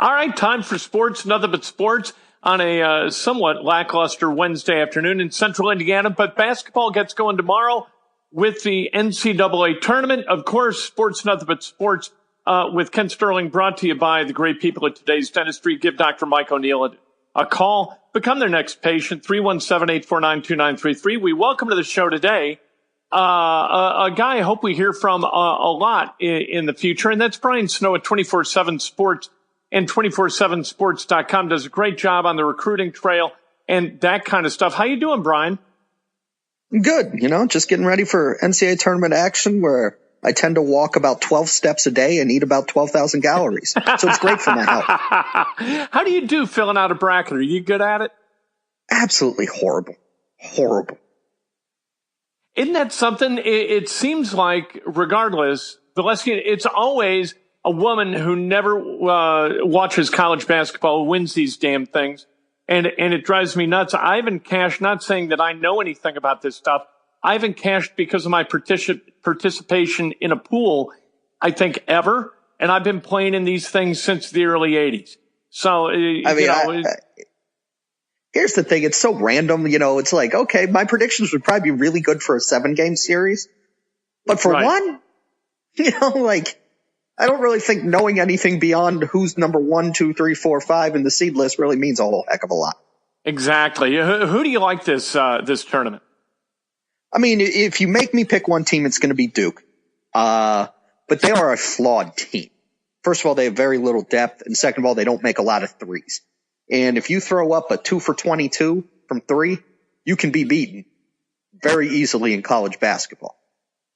All right, time for sports, nothing but sports on a somewhat lackluster Wednesday afternoon in central Indiana. But basketball gets going tomorrow with the NCAA tournament. Of course, sports, nothing but sports with Ken Sterling, brought to you by the great people at Today's Dentistry. Give Dr. Mike O'Neill a call. Become their next patient, 317-849-2933. We welcome to the show today a guy I hope we hear from a lot in the future, and that's Brian Snow at 24/7 Sports. And 247sports.com does a great job on the recruiting trail and that kind of stuff. How you doing, Brian? Good. Just getting ready for NCAA tournament action where I tend to walk about 12 steps a day and eat about 12,000 calories. So it's great for my health. How do you do filling out a bracket? Are you good at it? Absolutely horrible. Horrible. Isn't that something? It seems like regardless, it's always a woman who never watches college basketball who wins these damn things. And it drives me nuts. I haven't cashed, not saying that I know anything about this stuff. I haven't cashed because of my participation in a pool, I think, ever. And I've been playing in these things since the early 80s. So, here's the thing. It's so random. It's like, okay, my predictions would probably be really good for a 7-game series. But for one, I don't really think knowing anything beyond who's number 1, 2, 3, 4, 5 in the seed list really means a whole heck of a lot. Exactly. Who do you like this tournament? I mean, if you make me pick one team, it's going to be Duke. But they are a flawed team. First of all, they have very little depth. And second of all, they don't make a lot of threes. And if you throw up a 2 for 22 from 3, you can be beaten very easily in college basketball.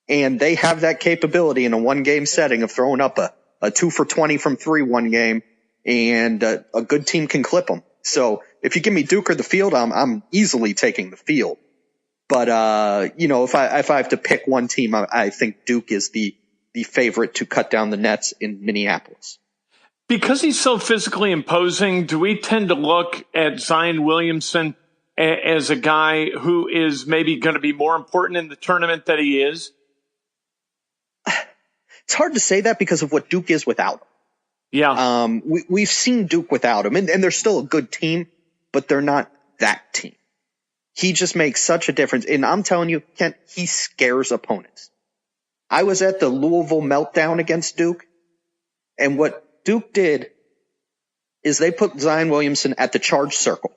And they have that capability in a 1-game setting of throwing up a 2 for 20 from 3 one game, and a good team can clip them. So if you give me Duke or the field, I'm easily taking the field. But, if I have to pick one team, I think Duke is the favorite to cut down the nets in Minneapolis. Because he's so physically imposing, do we tend to look at Zion Williamson as a guy who is maybe going to be more important in the tournament than he is? It's hard to say that because of what Duke is without him. Yeah. We've seen Duke without him, and they're still a good team, but they're not that team. He just makes such a difference. And I'm telling you, Kent, he scares opponents. I was at the Louisville meltdown against Duke, and what Duke did is they put Zion Williamson at the charge circle.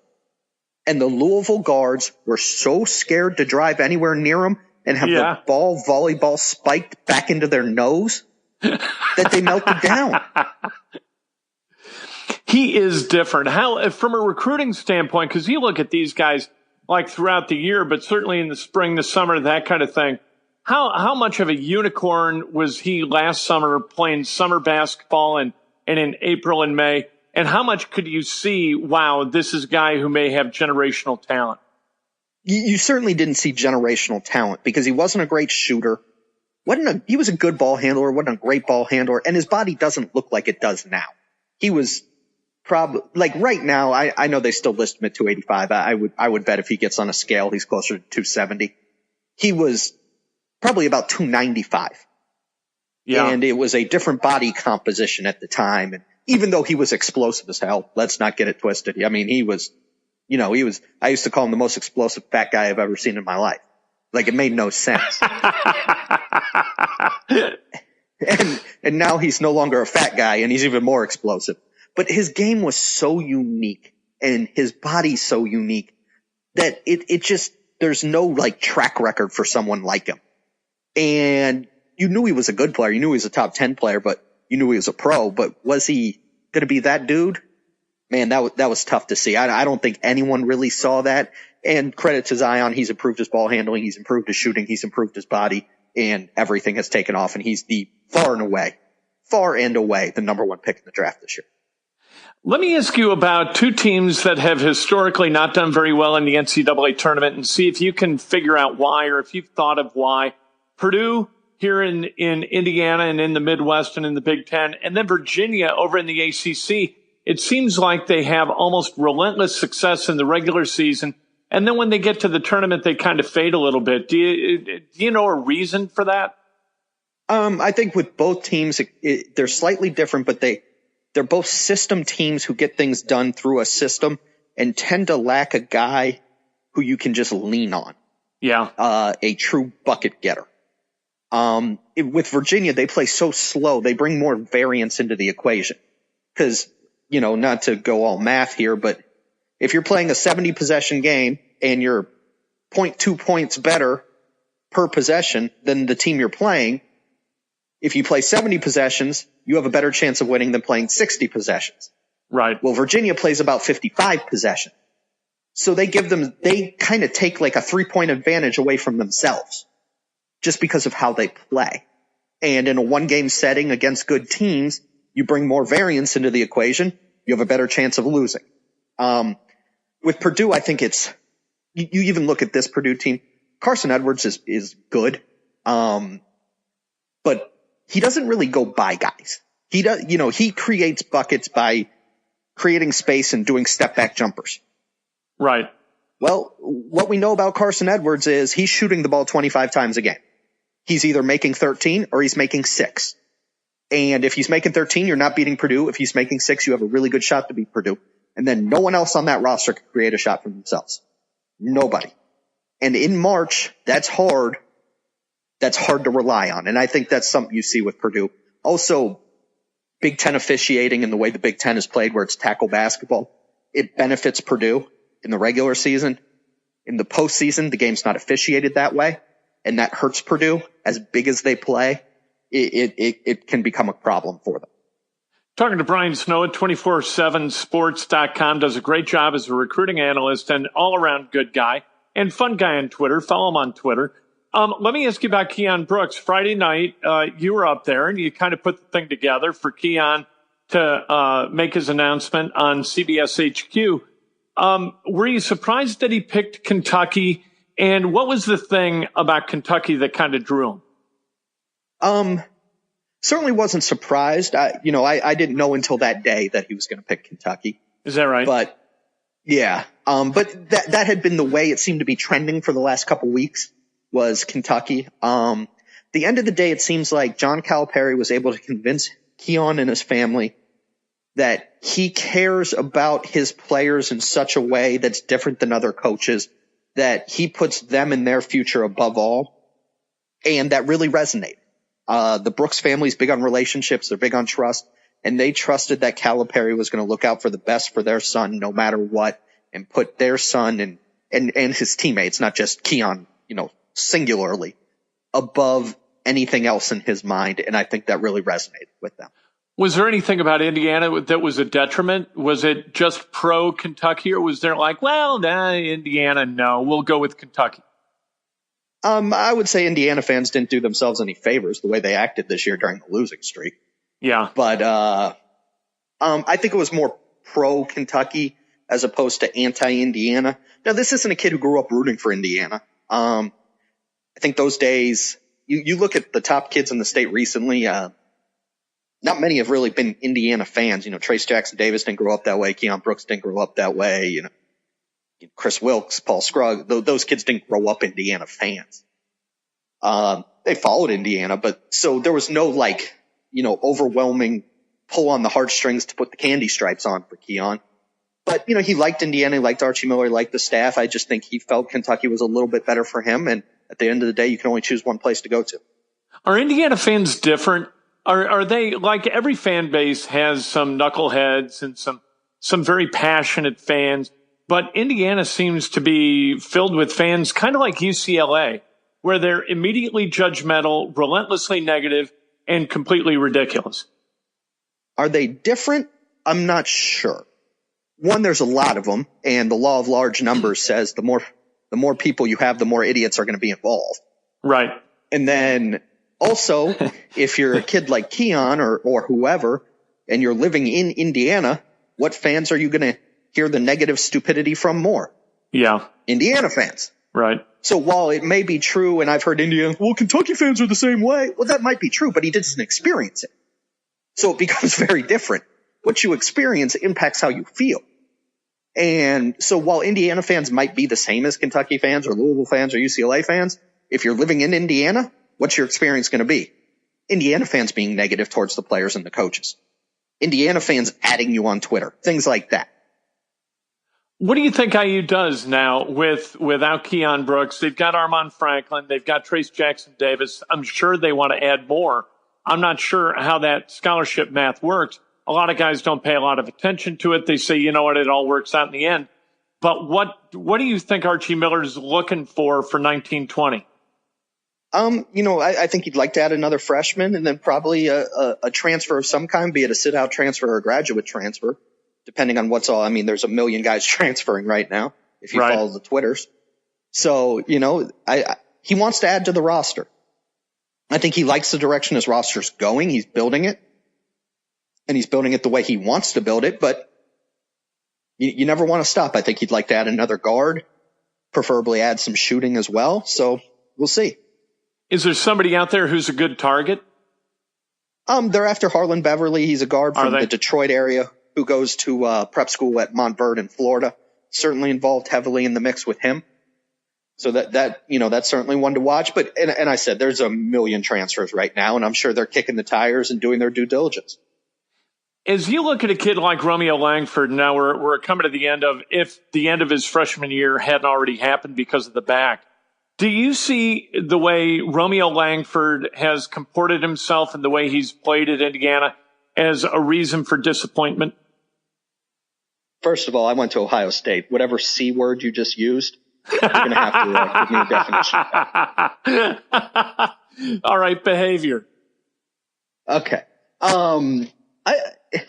And the Louisville guards were so scared to drive anywhere near him and have the volleyball spiked back into their nose that they melted down. He is different. How, from a recruiting standpoint, because you look at these guys like throughout the year, but certainly in the spring, the summer, that kind of thing. How much of a unicorn was he last summer playing summer basketball and in April and May? And how much could you see, wow, this is a guy who may have generational talent? You certainly didn't see generational talent because he wasn't a great shooter. He was a good ball handler, wasn't a great ball handler, and his body doesn't look like it does now. He was probably, like right now, I know they still list him at 285. I would bet if he gets on a scale, he's closer to 270. He was probably about 295. Yeah. And it was a different body composition at the time. And even though he was explosive as hell, let's not get it twisted. I mean, I used to call him the most explosive fat guy I've ever seen in my life. Like, it made no sense. and now he's no longer a fat guy and he's even more explosive. But his game was so unique and his body so unique that it just, there's no like track record for someone like him. And you knew he was a good player. You knew he was a top 10 player, but you knew he was a pro. But was he going to be that dude? Man, that was tough to see. I don't think anyone really saw that. And credit to Zion, he's improved his ball handling, he's improved his shooting, he's improved his body, and everything has taken off. And he's the far and away, the number 1 pick in the draft this year. Let me ask you about two teams that have historically not done very well in the NCAA tournament and see if you can figure out why or if you've thought of why. Purdue here in Indiana and in the Midwest and in the Big Ten, and then Virginia over in the ACC. It seems like they have almost relentless success in the regular season, and then when they get to the tournament, they kind of fade a little bit. Do you know a reason for that? I think with both teams, they're slightly different, but they're both system teams who get things done through a system and tend to lack a guy who you can just lean on. Yeah. A true bucket getter. With Virginia, they play so slow. They bring more variance into the equation. Because, not to go all math here, but if you're playing a 70 possession game and you're 0.2 points better per possession than the team you're playing, if you play 70 possessions, you have a better chance of winning than playing 60 possessions. Right. Well, Virginia plays about 55 possessions. So they kind of take like a 3-point advantage away from themselves just because of how they play. And in a 1-game setting against good teams, you bring more variance into the equation. You have a better chance of losing. With Purdue, I think you even look at this Purdue team. Carson Edwards is good. But he doesn't really go by guys. He creates buckets by creating space and doing step back jumpers. Right. Well, what we know about Carson Edwards is he's shooting the ball 25 times a game. He's either making 13 or he's making 6. And if he's making 13, you're not beating Purdue. If he's making 6, you have a really good shot to beat Purdue. And then no one else on that roster can create a shot for themselves. Nobody. And in March, that's hard. That's hard to rely on. And I think that's something you see with Purdue. Also, Big Ten officiating and the way the Big Ten is played, where it's tackle basketball, it benefits Purdue in the regular season. In the postseason, the game's not officiated that way, and that hurts Purdue. As big as they play, it can become a problem for them. Talking to Brian Snow at 247sports.com, does a great job as a recruiting analyst and all-around good guy and fun guy on Twitter. Follow him on Twitter. Let me ask you about Keion Brooks. Friday night, you were up there and you kind of put the thing together for Keion to make his announcement on CBS HQ. Were you surprised that he picked Kentucky? And what was the thing about Kentucky that kind of drew him? Certainly wasn't surprised. I didn't know until that day that he was going to pick Kentucky. Is that right? But yeah. But that had been the way it seemed to be trending for the last couple weeks, was Kentucky. The end of the day, it seems like John Calipari was able to convince Keion and his family that he cares about his players in such a way that's different than other coaches, that he puts them and their future above all. And that really resonated. The Brooks family's big on relationships. They're big on trust. And they trusted that Calipari was going to look out for the best for their son no matter what, and put their son and his teammates, not just Keion, singularly, above anything else in his mind. And I think that really resonated with them. Was there anything about Indiana that was a detriment? Was it just pro Kentucky, or was there Indiana, no, we'll go with Kentucky? I would say Indiana fans didn't do themselves any favors the way they acted this year during the losing streak. Yeah. But I think it was more pro Kentucky as opposed to anti-Indiana. Now, this isn't a kid who grew up rooting for Indiana. I think those days, you look at the top kids in the state recently, not many have really been Indiana fans. Trace Jackson Davis didn't grow up that way. Keion Brooks didn't grow up that way. Chris Wilkes, Paul Scruggs, those kids didn't grow up Indiana fans. They followed Indiana, but so there was no overwhelming pull on the heartstrings to put the candy stripes on for Keion. But, he liked Indiana, he liked Archie Miller, he liked the staff. I just think he felt Kentucky was a little bit better for him. And at the end of the day, you can only choose one place to go to. Are Indiana fans different? Are they, like every fan base has some knuckleheads and some very passionate fans, but Indiana seems to be filled with fans kind of like UCLA, where they're immediately judgmental, relentlessly negative, and completely ridiculous. Are they different? I'm not sure. One, there's a lot of them, and the law of large numbers says the more people you have, the more idiots are going to be involved. Right. And then also, if you're a kid like Keion or whoever, and you're living in Indiana, what fans are you going to hear the negative stupidity from more? Yeah. Indiana fans. Right. So while it may be true, and I've heard Kentucky fans are the same way. Well, that might be true, but he doesn't experience it. So it becomes very different. What you experience impacts how you feel. And so while Indiana fans might be the same as Kentucky fans or Louisville fans or UCLA fans, if you're living in Indiana, what's your experience going to be? Indiana fans being negative towards the players and the coaches. Indiana fans adding you on Twitter, things like that. What do you think IU does now without Keion Brooks? They've got Armand Franklin. They've got Trace Jackson-Davis. I'm sure they want to add more. I'm not sure how that scholarship math works. A lot of guys don't pay a lot of attention to it. They say, you know what, it all works out in the end. But what do you think Archie Miller's looking for 1920? I think he'd like to add another freshman and then probably a transfer of some kind, be it a sit-out transfer or a graduate transfer, depending on what's all. I mean, there's a million guys transferring right now if you follow the Twitters. So, he wants to add to the roster. I think he likes the direction his roster's going. He's building it, and he's building it the way he wants to build it, but you never want to stop. I think he'd like to add another guard, preferably add some shooting as well. So we'll see. Is there somebody out there who's a good target? They're after Harlan Beverly. He's a guard from the Detroit area who goes to prep school at Montverde in Florida. Certainly involved heavily in the mix with him. So that's certainly one to watch. But and I said there's a million transfers right now, and I'm sure they're kicking the tires and doing their due diligence. As you look at a kid like Romeo Langford, now we're coming to the end of, if the end of his freshman year hadn't already happened because of the back. Do you see the way Romeo Langford has comported himself and the way he's played at Indiana as a reason for disappointment? First of all, I went to Ohio State. Whatever C word you just used, you're going to have to give me a definition. All right, behavior. Okay.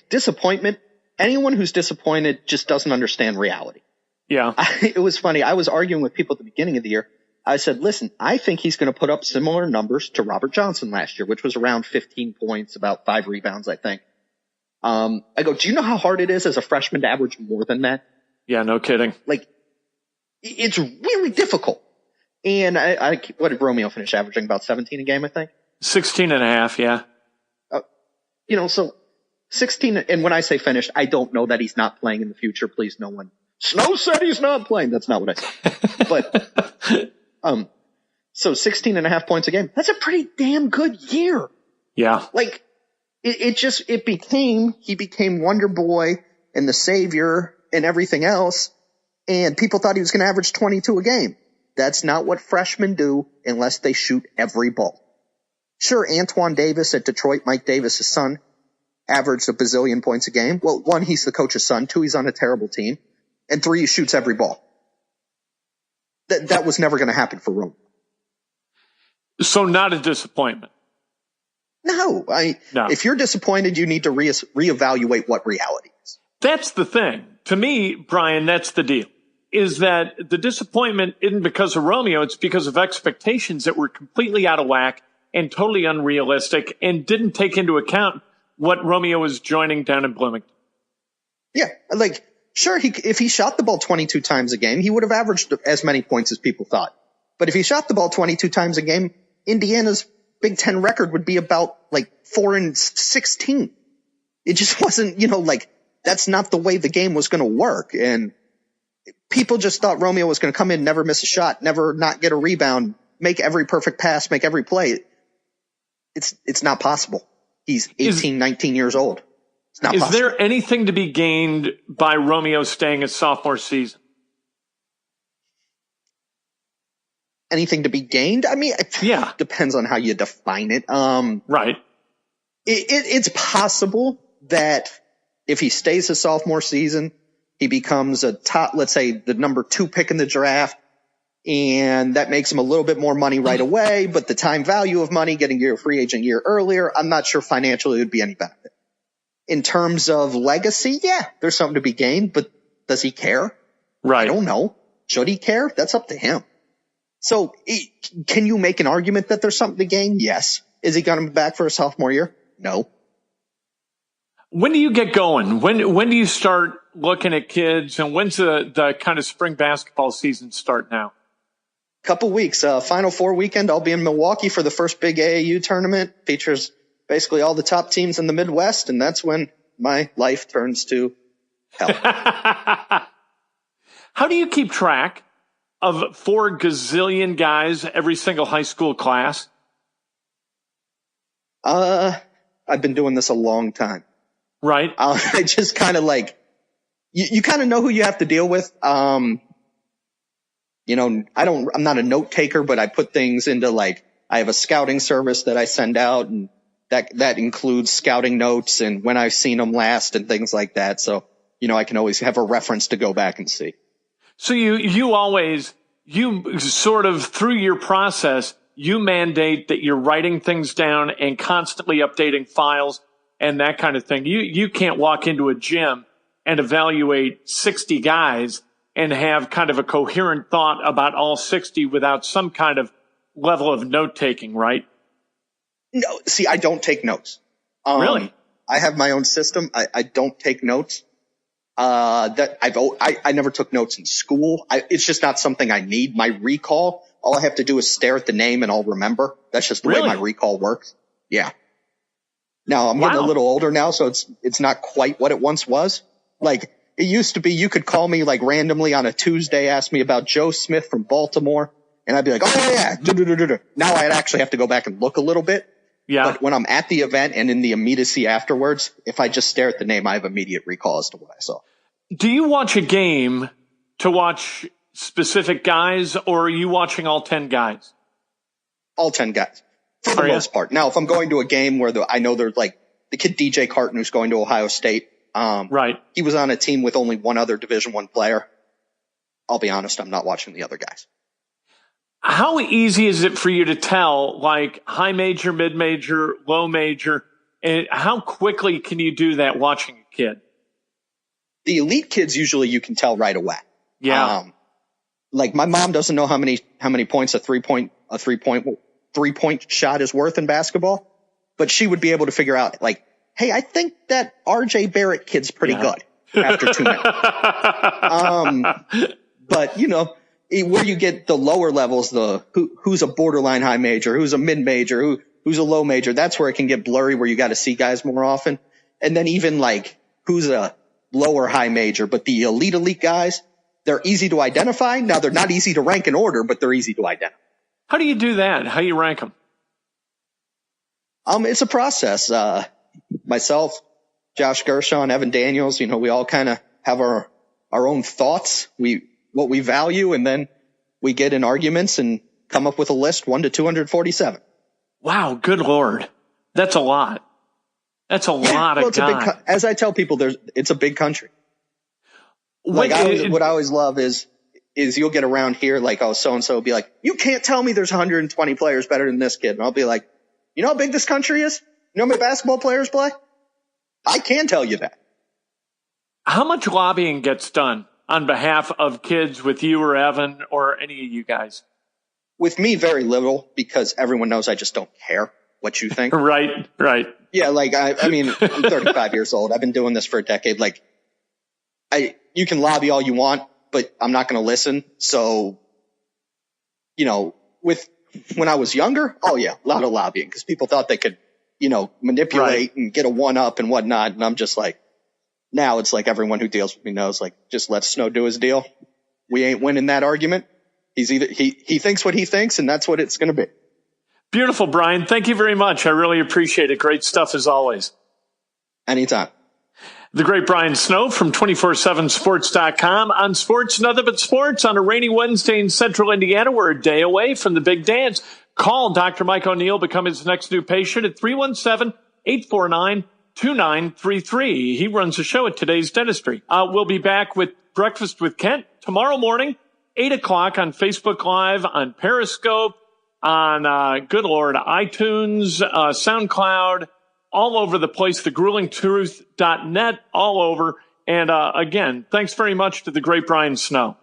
Disappointment. Anyone who's disappointed just doesn't understand reality. Yeah. It was funny. I was arguing with people at the beginning of the year. I said, listen, I think he's going to put up similar numbers to Robert Johnson last year, which was around 15 points, about 5 rebounds, I think. I go, do you know how hard it is as a freshman to average more than that? Yeah, no kidding. Like, it's really difficult. And what did Romeo finish averaging? About 17 a game, I think? 16 and a half, yeah. So 16, and when I say finished, I don't know that he's not playing in the future. Please, no one. Snow said he's not playing. That's not what I said. But, so 16 and a half points a game. That's a pretty damn good year. Yeah. Like, he became Wonder Boy and the savior and everything else. And people thought he was going to average 22 a game. That's not what freshmen do unless they shoot every ball. Sure, Antoine Davis at Detroit, Mike Davis' son, averaged a bazillion points a game. Well, 1, he's the coach's son. 2, he's on a terrible team. And 3, he shoots every ball. That was never going to happen for Romeo. So not a disappointment. No. If you're disappointed, you need to reevaluate what reality is. That's the thing. To me, Brian, that's the deal. Is that the disappointment isn't because of Romeo, it's because of expectations that were completely out of whack and totally unrealistic and didn't take into account what Romeo was joining down in Bloomington. Yeah, sure, if he shot the ball 22 times a game, he would have averaged as many points as people thought. But if he shot the ball 22 times a game, Indiana's Big Ten record would be about 4-16. It just wasn't, that's not the way the game was going to work. And people just thought Romeo was going to come in, never miss a shot, never not get a rebound, make every perfect pass, make every play. It's not possible. He's 18, 19 years old. It's not possible. Is there anything to be gained by Romeo staying his sophomore season? Anything to be gained? I mean, yeah, depends on how you define it. Right. It's possible that if he stays his sophomore season, he becomes a top, let's say the number 2 pick in the draft, and that makes him a little bit more money right away. But the time value of money, getting your free agent year earlier, I'm not sure financially it would be any benefit. In terms of legacy, yeah, there's something to be gained, but does he care? Right. I don't know. Should he care? That's up to him. So can you make an argument that there's something to gain? Yes. Is he going to be back for a sophomore year? No. When do you get going? When do you start looking at kids, and when's the kind of spring basketball season start now? Couple weeks. Final Four weekend, I'll be in Milwaukee for the first big AAU tournament. Features basically all the top teams in the Midwest, and that's when my life turns to hell. How do you keep track of 4 gazillion guys every single high school class? I've been doing this a long time. Right. I just kind of like, you kind of know who you have to deal with. I'm not a note taker, but I put things into like, I have a scouting service that I send out, and that includes scouting notes and when I've seen them last and things like that. So, I can always have a reference to go back and see. So you sort of through your process, you mandate that you're writing things down and constantly updating files and that kind of thing. You can't walk into a gym and evaluate 60 guys and have kind of a coherent thought about all 60 without some kind of level of note taking, right? No, see, I don't take notes. Really? I have my own system. I don't take notes. I never took notes in school. It's just not something I need. My recall, all I have to do is stare at the name and I'll remember. That's just the way my recall works. Yeah. Now I'm getting a little older now, so it's not quite what it once was. Like it used to be, you could call me like randomly on a Tuesday, ask me about Joe Smith from Baltimore, and I'd be like, oh yeah. Now I'd actually have to go back and look a little bit. Yeah. But when I'm at the event and in the immediacy afterwards, if I just stare at the name, I have immediate recall as to what I saw. Do you watch a game to watch specific guys, or are you watching all 10 guys? All 10 guys, for the most part. Now, if I'm going to a game where I know there's like the kid DJ Carton who's going to Ohio State. Right. He was on a team with only one other Division I player. I'll be honest, I'm not watching the other guys. How easy is it for you to tell, like high major, mid major, low major, and how quickly can you do that watching a kid? The elite kids, usually you can tell right away. Yeah. Like my mom doesn't know how many points a three point shot is worth in basketball, but she would be able to figure out like, hey, I think that RJ Barrett kid's pretty good after 2 minutes. But where you get the lower levels, who's a borderline high major, who's a mid major, who's a low major, that's where it can get blurry, where you got to see guys more often. And then even like who's a lower high major, but the elite guys, they're easy to identify. Now they're not easy to rank in order, but they're easy to identify. How do you do that? How do you rank them? It's a process. Myself, Josh Gershon, Evan Daniels, we all kind of have our own thoughts. What we value, and then we get in arguments and come up with a list 1 to 247. Wow, good Lord. That's a lot. That's a lot of guys. As I tell people, it's a big country. What I always love is you'll get around here like, oh, so-and-so will be like, you can't tell me there's 120 players better than this kid. And I'll be like, you know how big this country is? You know how many basketball players play? I can tell you that. How much lobbying gets done on behalf of kids with you or Evan or any of you guys? With me, very little, because everyone knows I just don't care what you think. Right. Yeah, like, I mean, I'm 35 years old. I've been doing this for a decade. Like, you can lobby all you want, but I'm not going to listen. So, when I was younger, oh yeah, a lot of lobbying, because people thought they could, manipulate and get a one-up and whatnot. And I'm just like, now it's like everyone who deals with me knows, like, just let Snow do his deal. We ain't winning that argument. He thinks what he thinks, and that's what it's going to be. Beautiful, Brian. Thank you very much. I really appreciate it. Great stuff as always. Anytime. The great Brian Snow from 247sports.com on Sports Nothing But Sports on a rainy Wednesday in Central Indiana. We're a day away from the big dance. Call Dr. Mike O'Neill, become his next new patient at 317-849-2933. He runs the show at Today's Dentistry. We'll be back with Breakfast with Kent tomorrow morning, 8 o'clock on Facebook Live, on Periscope, on, good Lord, iTunes, SoundCloud, all over the place, thegruelingtruth.net, all over. And again, thanks very much to the great Brian Snow.